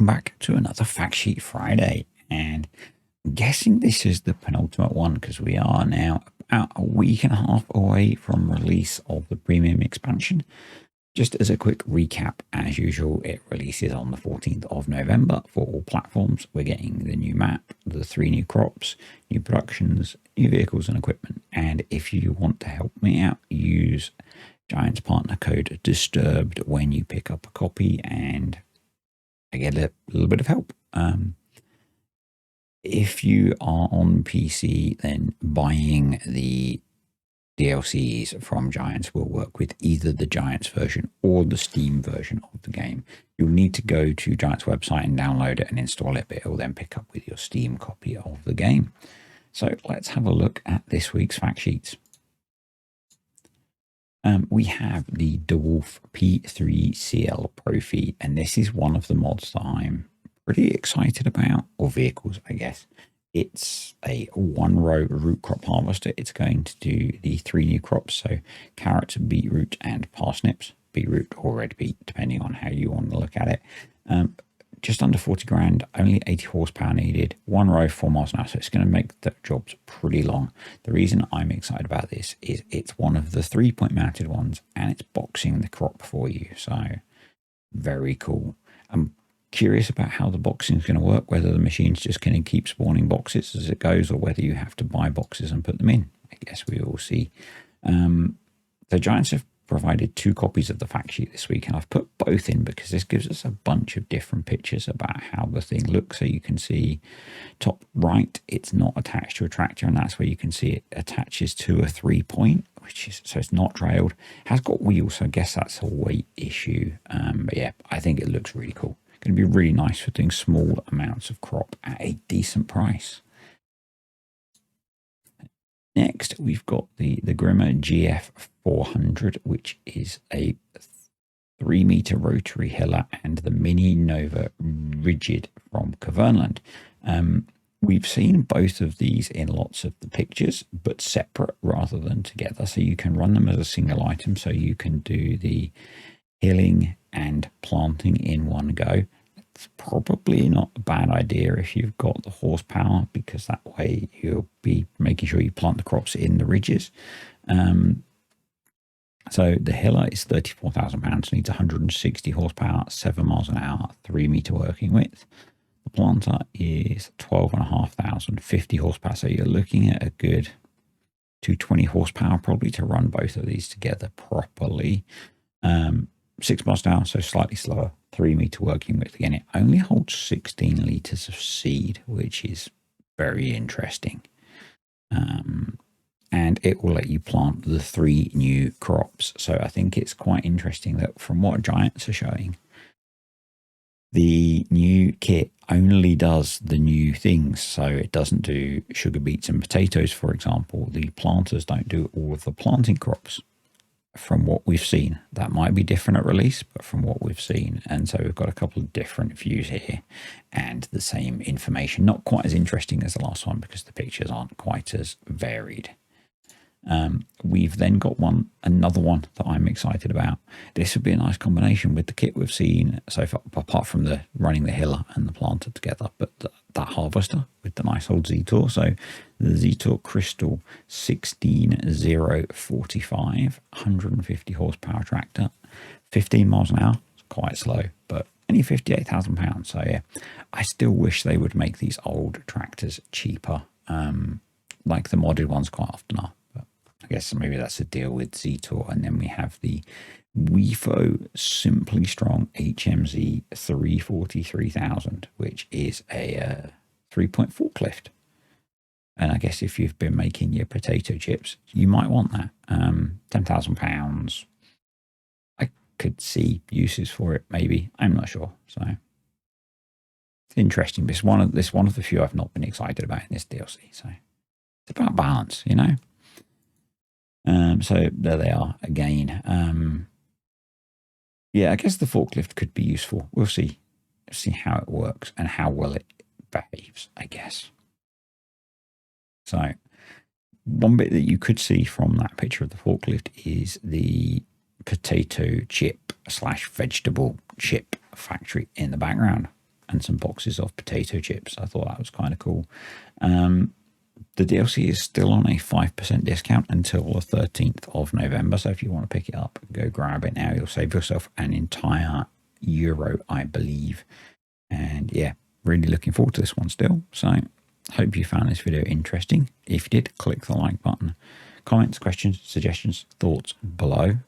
welcome back to another Fact Sheet Friday. And I'm guessing this is the penultimate one because we are now about a week and a half away from release of the premium expansion. Just as a quick recap, as usual, it releases on the 14th of November for all platforms. We're getting the new map, the 3 new crops, new productions, new vehicles and equipment. And if you want to help me out, use Giant's partner code DISTURBED when you pick up a copy, and I get a little bit of help. If you are on PC, then buying the DLCs from Giants will work with either the Giants version or the Steam version of the game. You'll need to go to Giants website and download it and install it, but it will then pick up with your Steam copy of the game. So let's have a look at this week's fact sheets. We have the Dwarf P3 CL Profi, and this is one of the mods that I'm pretty excited about, or vehicles, I guess. It's a 1-row root crop harvester. It's going to do the 3 new crops, so carrots, beetroot, and parsnips. Beetroot or red beet, depending on how you want to look at it. Just under 40 grand, only 80 horsepower needed, 1 row, 4 miles an hour. So it's going to make the jobs pretty long. The reason I'm excited about this is it's one of the 3-point mounted ones, and it's boxing the crop for you. So very cool. I'm curious about how the boxing is going to work, whether the machine's just going to keep spawning boxes as it goes, or whether you have to buy boxes and put them in. I guess we will see. The Giants have provided 2 copies of the fact sheet this week, and I've put both in because this gives us a bunch of different pictures about how the thing looks. So you can see top right, it's not attached to a tractor, and that's where you can see it attaches to a 3-point, which is, so it's not trailed. It has got wheels, so I guess that's a weight issue. But yeah, I think it looks really cool. Going to be really nice for doing small amounts of crop at a decent price. Next, we've got the Grimmer GF400, which is a 3-meter rotary hiller, and the Mini Nova Rigid from Kavernland. We've seen both of these in lots of the pictures, but separate rather than together. So you can run them as a single item. So you can do the hilling and planting in one go. It's probably not a bad idea if you've got the horsepower, because that way you'll be making sure you plant the crops in the ridges. So the hiller is £34,000, needs 160 horsepower, 7 miles an hour, 3-meter working width. The planter is 12,500, 50 horsepower. So you're looking at a good 220 horsepower probably to run both of these together properly. 6 miles an hour, so slightly slower, 3-meter working width. Again, it only holds 16 litres of seed, which is very interesting. And it will let you plant the 3 new crops. So I think it's quite interesting that from what Giants are showing, the new kit only does the new things. So it doesn't do sugar beets and potatoes, for example. The planters don't do all of the planting crops. From what we've seen, that might be different at release, but from what we've seen. And so we've got a couple of different views here and the same information, not quite as interesting as the last one because the pictures aren't quite as varied. We've then got another one that I'm excited about. This would be a nice combination with the kit we've seen so far, apart from the running the hiller and the planter together, but that harvester with the nice old Zetor. So the Zetor Crystal 16045, 150 horsepower tractor, 15 miles an hour. It's quite slow, but only £58,000. So yeah, I still wish they would make these old tractors cheaper, like the modded ones quite often are. I guess maybe that's a deal with Zetor. And then we have the Wefo Simply Strong HMZ 343,000, which is a 3-point forklift. And I guess if you've been making your potato chips, you might want that. £10,000. I could see uses for it, maybe. I'm not sure. So it's interesting. This one of the few I've not been excited about in this DLC. So it's about balance, you know. So there they are again. Yeah, I guess the forklift could be useful. We'll see how it works and how well it behaves, I guess. So one bit that you could see from that picture of the forklift is the potato chip / vegetable chip factory in the background. and some boxes of potato chips. I thought that was kind of cool. The DLC is still on a 5% discount until the 13th of November. So if you want to pick it up, go grab it now. You'll save yourself an entire euro, I believe. And yeah, really looking forward to this one still. So hope you found this video interesting. If you did, click the like button. Comments, questions, suggestions, thoughts below.